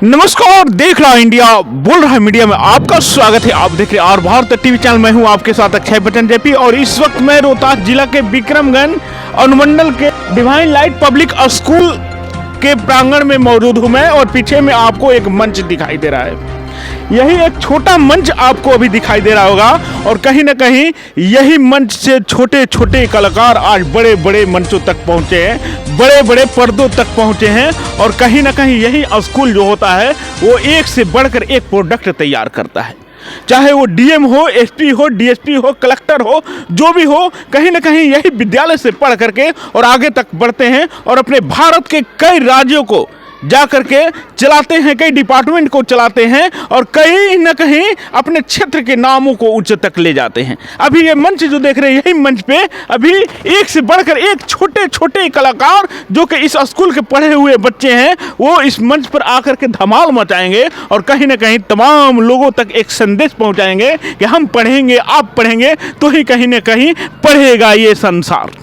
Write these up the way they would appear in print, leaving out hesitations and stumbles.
नमस्कार, देख रहा इंडिया बोल रहा है मीडिया में आपका स्वागत है। आप देख रहे हैं और भारत टीवी चैनल में हूं आपके साथ अक्षय बच्चन जेपी। और इस वक्त मैं रोहतास जिला के विक्रमगंज अनुमंडल के डिवाइन लाइट पब्लिक स्कूल के प्रांगण में मौजूद हूं मैं। और पीछे में आपको एक मंच दिखाई दे रहा है, यही एक छोटा मंच आपको अभी दिखाई दे रहा होगा। और कहीं ना कहीं यही मंच से छोटे छोटे कलाकार आज बड़े बड़े मंचों तक पहुंचे हैं, बड़े बड़े पर्दों तक पहुंचे हैं। और कहीं ना कहीं यही स्कूल जो होता है वो एक से बढ़कर एक प्रोडक्ट तैयार करता है, चाहे वो डीएम हो, एसपी हो, डीएसपी हो, कलेक्टर हो, जो भी हो। कहीं ना कहीं यही विद्यालय से पढ़ करके और आगे तक बढ़ते हैं और अपने भारत के कई राज्यों को जा करके चलाते हैं, कई डिपार्टमेंट को चलाते हैं और कहीं ना कहीं अपने क्षेत्र के नामों को ऊंचे तक ले जाते हैं। अभी ये मंच जो देख रहे हैं, यही मंच पे अभी एक से बढ़कर एक छोटे छोटे कलाकार जो कि इस स्कूल के पढ़े हुए बच्चे हैं, वो इस मंच पर आकर के धमाल मचाएंगे और कहीं ना कहीं तमाम लोगों तक एक संदेश पहुंचाएंगे कि हम पढ़ेंगे, आप पढ़ेंगे तो ही कहीं ना कहीं पढ़ेगा ये संसार।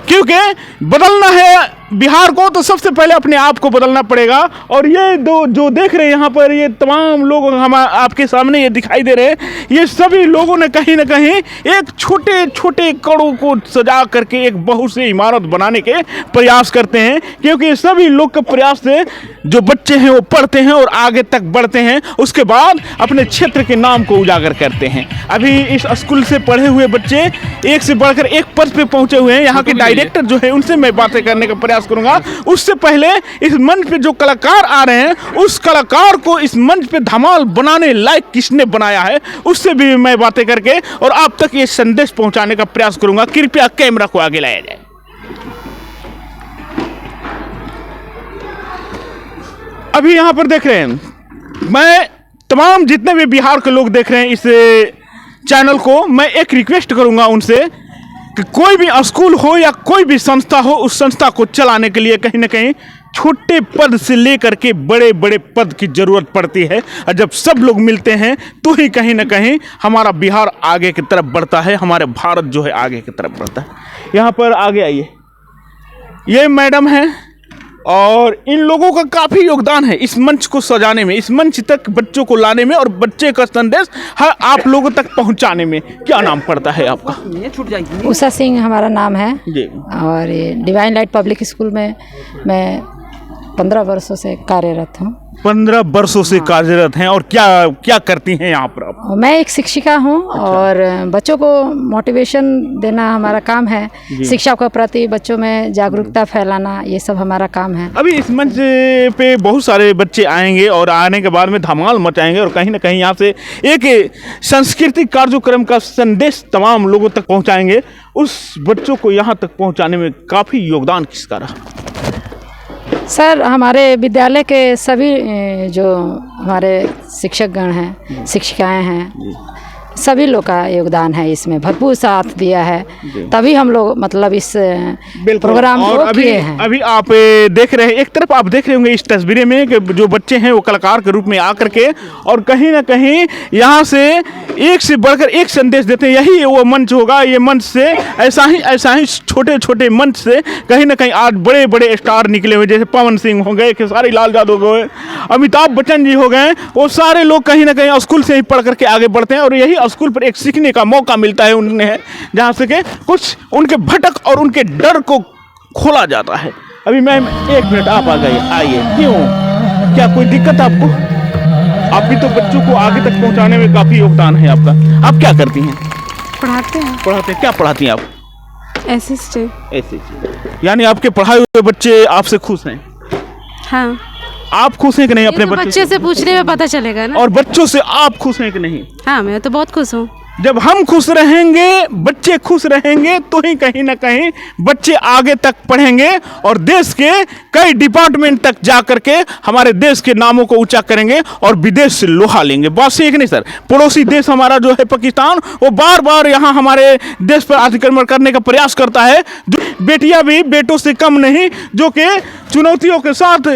क्योंकि बदलना है बिहार को तो सबसे पहले अपने आप को बदलना पड़ेगा। और ये जो देख रहे हैं यहाँ पर, ये तमाम लोग हम आपके सामने ये दिखाई दे रहे हैं, ये सभी लोगों ने कहीं ना कहीं एक छोटे छोटे कड़ों को सजा करके एक बहुत सी इमारत बनाने के प्रयास करते हैं। क्योंकि सभी लोग के प्रयास से जो बच्चे हैं वो पढ़ते हैं और आगे तक बढ़ते हैं, उसके बाद अपने क्षेत्र के नाम को उजागर करते हैं। अभी इस स्कूल से पढ़े हुए बच्चे एक से बढ़कर एक पद पे पहुंचे हुए हैं। यहाँ के डायरेक्टर जो है उनसे मैं बातें करने का प्रयास करूंगा। उससे पहले इस मंच पे जो कलाकार आ रहे हैं, उस कलाकार को इस मंच पे धमाल बनाने लायक किसने बनाया है, उससे भी मैं बातें करके और आप तक ये संदेश पहुंचाने का प्रयास करूंगा। कृपया कैमरा को आगे लाया जाए। अभी यहां पर देख रहे हैं, मैं तमाम जितने भी बिहार के लोग देख रहे हैं इस चैनल को, मैं एक रिक्वेस्ट करूंगा उनसे कि कोई भी स्कूल हो या कोई भी संस्था हो, उस संस्था को चलाने के लिए कहीं ना कहीं छोटे पद से लेकर के बड़े बड़े पद की जरूरत पड़ती है। और जब सब लोग मिलते हैं तो ही कहीं ना कहीं हमारा बिहार आगे की तरफ बढ़ता है, हमारे भारत जो है आगे की तरफ बढ़ता है। यहाँ पर आगे आइए, ये मैडम है और इन लोगों का काफ़ी योगदान है इस मंच को सजाने में, इस मंच तक बच्चों को लाने में और बच्चे का संदेश हर आप लोगों तक पहुंचाने में। क्या नाम पड़ता है आपका? उषा सिंह हमारा नाम है जी। और ये डिवाइन लाइट पब्लिक स्कूल में मैं 15 वर्षों से कार्यरत हूँ। 15 वर्षों से कार्यरत हैं। और क्या क्या करती हैं यहाँ पर आप? मैं एक शिक्षिका हूँ। अच्छा। और बच्चों को मोटिवेशन देना हमारा काम है, शिक्षा के प्रति बच्चों में जागरूकता फैलाना, ये सब हमारा काम है। अभी इस मंच पे बहुत सारे बच्चे आएंगे और आने के बाद में धमाल मचाएंगे और कहीं ना कहीं यहाँ से एक सांस्कृतिक कार्यक्रम का संदेश तमाम लोगों तक पहुँचाएंगे। उस बच्चों को यहाँ तक पहुँचाने में काफ़ी योगदान किसका रहा? सर, हमारे विद्यालय के सभी जो हमारे शिक्षकगण हैं, शिक्षिकाएं हैं, सभी लोग का योगदान है इसमें, भरपूर साथ दिया है, तभी हम लोग मतलब इस प्रोग्राम को किए हैं। अभी आप देख रहे हैं, एक तरफ आप देख रहे होंगे इस तस्वीरें में कि जो बच्चे हैं वो कलाकार के रूप में आकर के और कहीं ना कहीं यहाँ से एक से बढ़कर एक संदेश देते हैं। यही वो मंच होगा, ये मंच से ऐसा ही छोटे छोटे मंच से कहीं ना कहीं आज बड़े बड़े स्टार निकले हुए, जैसे पवन सिंह हो गए, खेसारी लाल यादव हो गए, अमिताभ बच्चन जी हो गए। वो सारे लोग कहीं ना कहीं स्कूल से ही पढ़ करके आगे बढ़ते हैं और यही स्कूल पर एक सीखने का मौका मिलता है उन्हें, जहाँ से के कुछ उनके भटक और उनके डर को खोला जाता है। अभी मैम एक मिनट आप आ गए, आइए। क्यों, क्या कोई दिक्कत आपको? आप भी तो बच्चों को आगे तक पहुंचाने में काफ़ी योगदान है आपका। आप क्या करती हैं? पढ़ाते हैं। क्या पढ़ाती हैं आप? एसएसटी। यानी आपके पढ़ाए हुए बच्चे आपसे खुश हैं? हाँ। आप खुश हैं कि नहीं अपने बच्चे से पूछने में पता चलेगा ना। और बच्चों से आप खुश हैं कि नहीं? हाँ, मैं तो बहुत खुश हूँ। जब हम खुश रहेंगे, बच्चे खुश रहेंगे तो ही कहीं ना कहीं बच्चे आगे तक पढ़ेंगे और देश के कई डिपार्टमेंट तक जा करके हमारे देश के नामों को ऊंचा करेंगे और विदेश से लोहा लेंगे। बात सही है कि नहीं सर? पड़ोसी देश हमारा जो है पाकिस्तान, वो बार बार यहाँ हमारे देश पर अतिक्रमण करने का प्रयास करता है। जो बेटियां भी बेटों से कम नहीं, जो कि चुनौतियों के साथ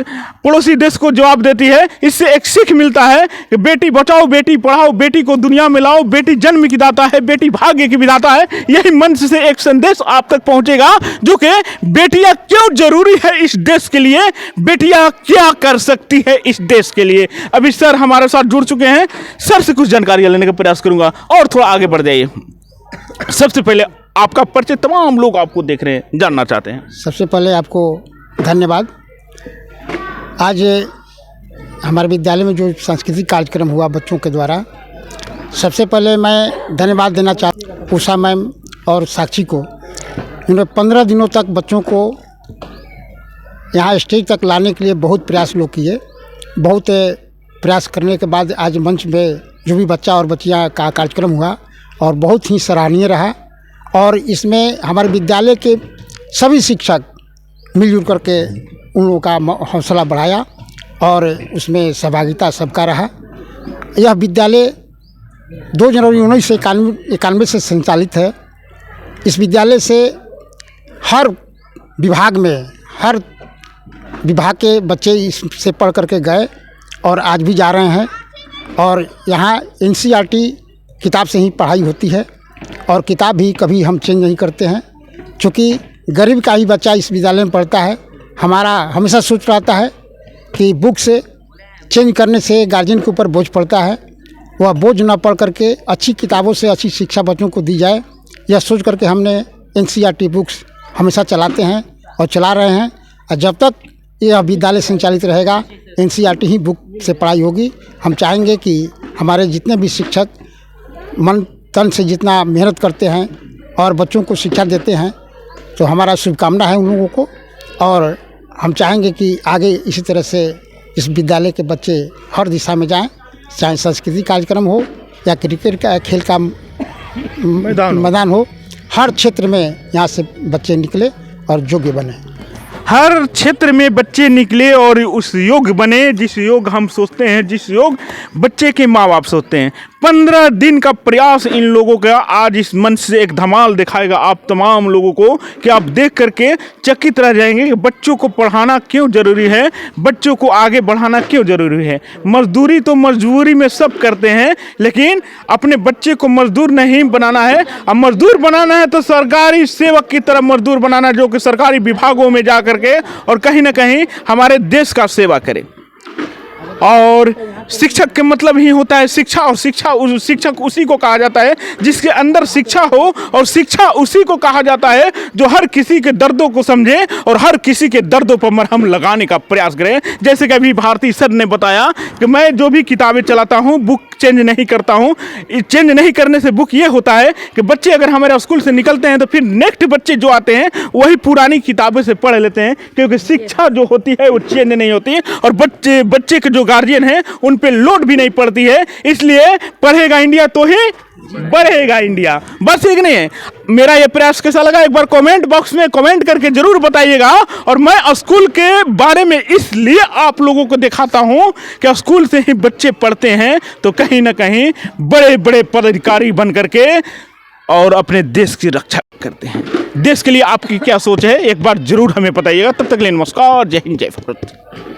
पड़ोसी देश को जवाब देती है। इससे एक सीख मिलता है कि बेटी बचाओ, बेटी पढ़ाओ, बेटी को दुनिया में लाओ, बेटी जन्म की दाता है, बेटी भाग्य की विधाता है। यही मंच से एक संदेश आप तक पहुंचेगा जो कि बेटियां क्यों जरूरी है इस देश के लिए, बेटियां क्या कर सकती है इस देश के लिए। अभी सर हमारे साथ जुड़ चुके हैं, सर से कुछ जानकारी लेने का प्रयास करूंगा और थोड़ा आगे बढ़ जाइए। सबसे पहले आपका परिचय तमाम लोग आपको देख रहे हैं, जानना चाहते हैं। सबसे पहले आपको धन्यवाद। आज हमारे विद्यालय में जो सांस्कृतिक कार्यक्रम हुआ बच्चों के द्वारा, सबसे पहले मैं धन्यवाद देना चाहता हूँ उषा मैम और साक्षी को। उन्होंने 15 दिनों तक बच्चों को यहाँ स्टेज तक लाने के लिए बहुत प्रयास लोग किए। बहुत प्रयास करने के बाद आज मंच में जो भी बच्चा और बच्चियाँ का कार्यक्रम हुआ और बहुत ही सराहनीय रहा। और इसमें हमारे विद्यालय के सभी शिक्षक मिलजुल करके उन लोगों का हौसला बढ़ाया और उसमें सहभागिता सबका रहा। यह विद्यालय 2 जनवरी 1991 से संचालित है। इस विद्यालय से हर विभाग के बच्चे इससे पढ़ करके गए और आज भी जा रहे हैं। और यहाँ NCERT किताब से ही पढ़ाई होती है और किताब भी कभी हम चेंज नहीं करते हैं, क्योंकि गरीब का ही बच्चा इस विद्यालय में पढ़ता है। हमारा हमेशा सोच रहता है कि बुक से चेंज करने से गार्जियन के ऊपर बोझ पड़ता है, वह बोझ न पढ़ करके अच्छी किताबों से अच्छी शिक्षा बच्चों को दी जाए। यह सोच करके हमने NCERT बुक्स हमेशा चलाते हैं और चला रहे हैं। और जब तक यह विद्यालय संचालित रहेगा NCERT ही बुक से पढ़ाई होगी। हम चाहेंगे कि हमारे जितने भी शिक्षक मन तन से जितना मेहनत करते हैं और बच्चों को शिक्षा देते हैं, तो हमारा शुभकामना है उन लोगों को। और हम चाहेंगे कि आगे इसी तरह से इस विद्यालय के बच्चे हर दिशा में जाएं, चाहे सांस्कृतिक कार्यक्रम हो या क्रिकेट का खेल का मैदान हो, हर क्षेत्र में यहाँ से बच्चे निकले और योग्य बने। हर क्षेत्र में बच्चे निकले और उस योग बने जिस योग हम सोचते हैं, जिस योग बच्चे के माँ बाप सोचते हैं। 15 दिन का प्रयास इन लोगों का आज इस मंच से एक धमाल दिखाएगा आप तमाम लोगों को कि आप देख करके चकित रह जाएंगे कि बच्चों को पढ़ाना क्यों ज़रूरी है, बच्चों को आगे बढ़ाना क्यों ज़रूरी है। मजदूरी तो मजबूरी में सब करते हैं, लेकिन अपने बच्चे को मजदूर नहीं बनाना है। अब मजदूर बनाना है तो सरकारी सेवक की तरह मजदूर बनाना, जो कि सरकारी विभागों में जा करके और कहीं ना कहीं हमारे देश का सेवा करे। और शिक्षक के मतलब ही होता है शिक्षा, और शिक्षक उसी को कहा जाता है जिसके अंदर शिक्षा हो, और शिक्षा उसी को कहा जाता है जो हर किसी के दर्दों को समझे और हर किसी के दर्दों पर मरहम लगाने का प्रयास करे। जैसे कि अभी भारती सर ने बताया कि मैं जो भी किताबें चलाता हूँ बुक चेंज नहीं करता हूँ। चेंज नहीं करने से बुक ये होता है कि बच्चे अगर हमारे स्कूल से निकलते हैं तो फिर नेक्स्ट बच्चे जो आते हैं वही पुरानी किताबें से पढ़ लेते हैं, क्योंकि शिक्षा जो होती है वो चेंज नहीं होती और बच्चे के जो गार्जियन हैं उन पे लोड भी नहीं पड़ती है। इसलिए पढ़ेगा इंडिया तो ही बढ़ेगा इंडिया। बस एक नहीं है, मेरा ये प्रयास कैसा लगा एक बार कमेंट बॉक्स में कमेंट करके जरूर बताइएगा। और मैं स्कूल के बारे में इसलिए आप लोगों को दिखाता हूं कि स्कूल से ही बच्चे पढ़ते हैं तो कहीं ना कहीं बड़े बड़े पदाधिकारी बन करके और अपने देश की रक्षा करते हैं। देश के लिए आपकी क्या सोच है एक बार जरूर हमें बताइएगा। तब तक के लिए नमस्कार, जय हिंद, जय भारत।